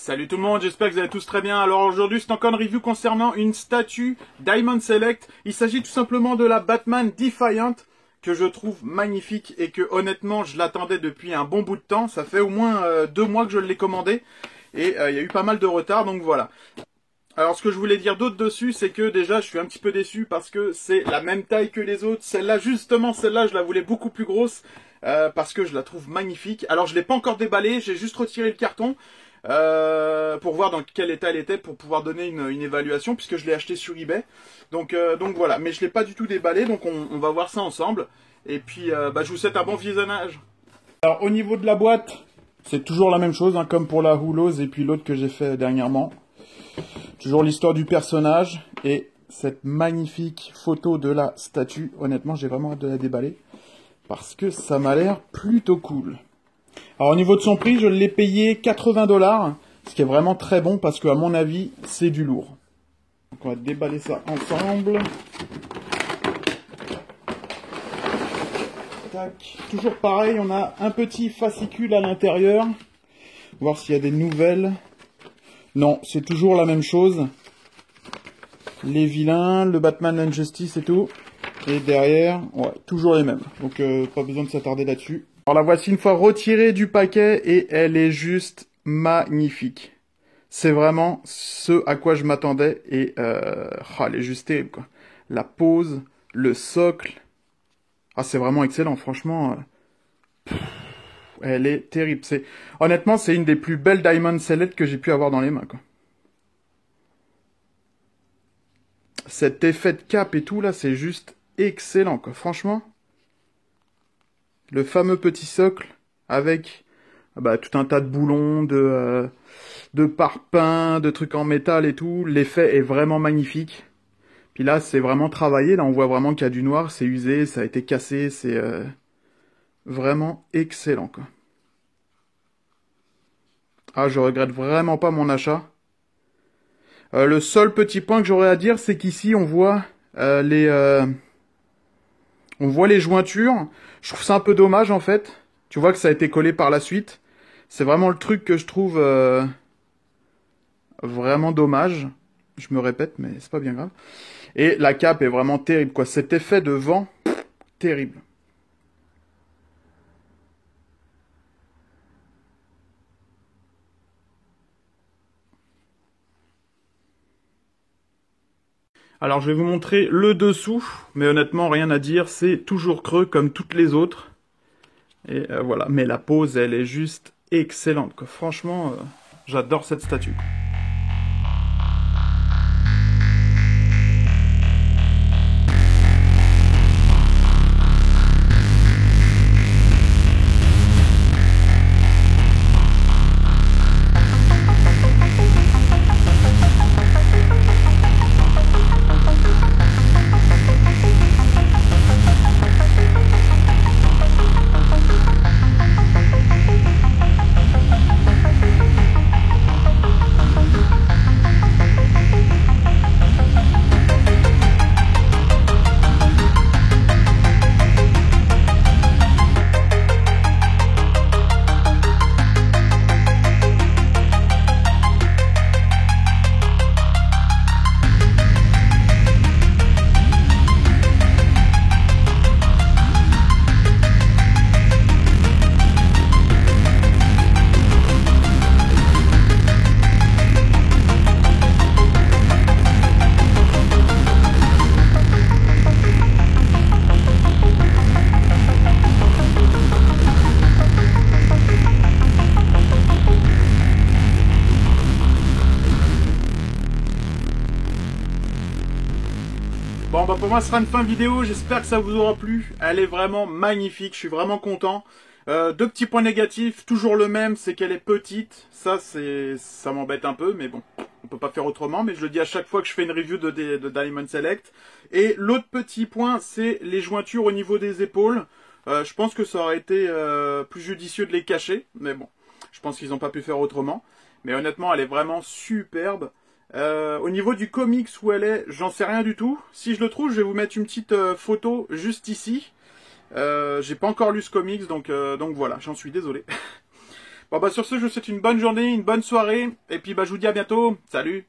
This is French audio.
Salut tout le monde, j'espère que vous allez tous très bien. Alors aujourd'hui c'est encore une review concernant une statue Diamond Select. Il s'agit tout simplement de la Batman Defiant que je trouve magnifique et que honnêtement je l'attendais depuis un bon bout de temps. Ça fait au moins 2 mois que je l'ai commandé et il y a eu pas mal de retard, donc voilà. Alors ce que je voulais dire d'autre dessus, c'est que déjà je suis un petit peu déçu parce que c'est la même taille que les autres. Celle-là, justement celle-là, je la voulais beaucoup plus grosse parce que je la trouve magnifique. Alors je l'ai pas encore déballée, j'ai juste retiré le carton pour voir dans quel état elle était, pour pouvoir donner une évaluation, puisque je l'ai acheté sur eBay. Donc voilà, mais je l'ai pas du tout déballé, donc on va voir ça ensemble. Et puis je vous souhaite un bon visionnage. Alors au niveau de la boîte, c'est toujours la même chose, hein, comme pour la houleuse et puis l'autre que j'ai fait dernièrement. Toujours l'histoire du personnage et cette magnifique photo de la statue. Honnêtement, j'ai vraiment hâte de la déballer parce que ça m'a l'air plutôt cool. Alors au niveau de son prix, je l'ai payé 80 $, ce qui est vraiment très bon parce que à mon avis, c'est du lourd. Donc on va déballer ça ensemble. Tac. Toujours pareil, on a un petit fascicule à l'intérieur. Voir s'il y a des nouvelles. Non, c'est toujours la même chose. Les vilains, le Batman Injustice et tout. Et derrière, ouais, toujours les mêmes. Donc pas besoin de s'attarder là-dessus. Alors la voici une fois retirée du paquet et elle est juste magnifique. C'est vraiment ce à quoi je m'attendais et elle est juste terrible, quoi. La pose, le socle. Ah, c'est vraiment excellent, franchement. Elle est terrible. Honnêtement, c'est une des plus belles Diamond Select que j'ai pu avoir dans les mains, quoi. Cet effet de cape et tout, là, c'est juste excellent, quoi. Franchement, le fameux petit socle avec tout un tas de boulons, de parpaings, de trucs en métal et tout. L'effet est vraiment magnifique. Puis là, c'est vraiment travaillé. Là, on voit vraiment qu'il y a du noir. C'est usé, ça a été cassé. C'est vraiment excellent, quoi. Ah, je regrette vraiment pas mon achat. Le seul petit point que j'aurais à dire, c'est qu'ici, on voit les jointures. Je trouve ça un peu dommage, en fait. Tu vois que ça a été collé par la suite. C'est vraiment le truc que je trouve vraiment dommage. Je me répète, mais c'est pas bien grave. Et la cape est vraiment terrible, quoi. Cet effet de vent, terrible. Alors je vais vous montrer le dessous, mais honnêtement rien à dire, c'est toujours creux comme toutes les autres. Et voilà, mais la pose elle est juste excellente, quoi. Franchement, j'adore cette statue. Bon pour moi ce sera une fin de vidéo, j'espère que ça vous aura plu. Elle est vraiment magnifique, je suis vraiment content. 2 petits points négatifs, toujours le même, c'est qu'elle est petite. Ça m'embête un peu, mais bon, on peut pas faire autrement. Mais je le dis à chaque fois que je fais une review de Diamond Select. Et l'autre petit point, c'est les jointures au niveau des épaules. Je pense que ça aurait été plus judicieux de les cacher, mais bon, je pense qu'ils n'ont pas pu faire autrement. Mais honnêtement, elle est vraiment superbe. Au niveau du comics où elle est, j'en sais rien du tout. Si je le trouve, je vais vous mettre une petite photo juste ici. J'ai pas encore lu ce comics, donc voilà, j'en suis désolé. Bon bah sur ce, je vous souhaite une bonne journée, une bonne soirée, et puis bah je vous dis à bientôt. Salut!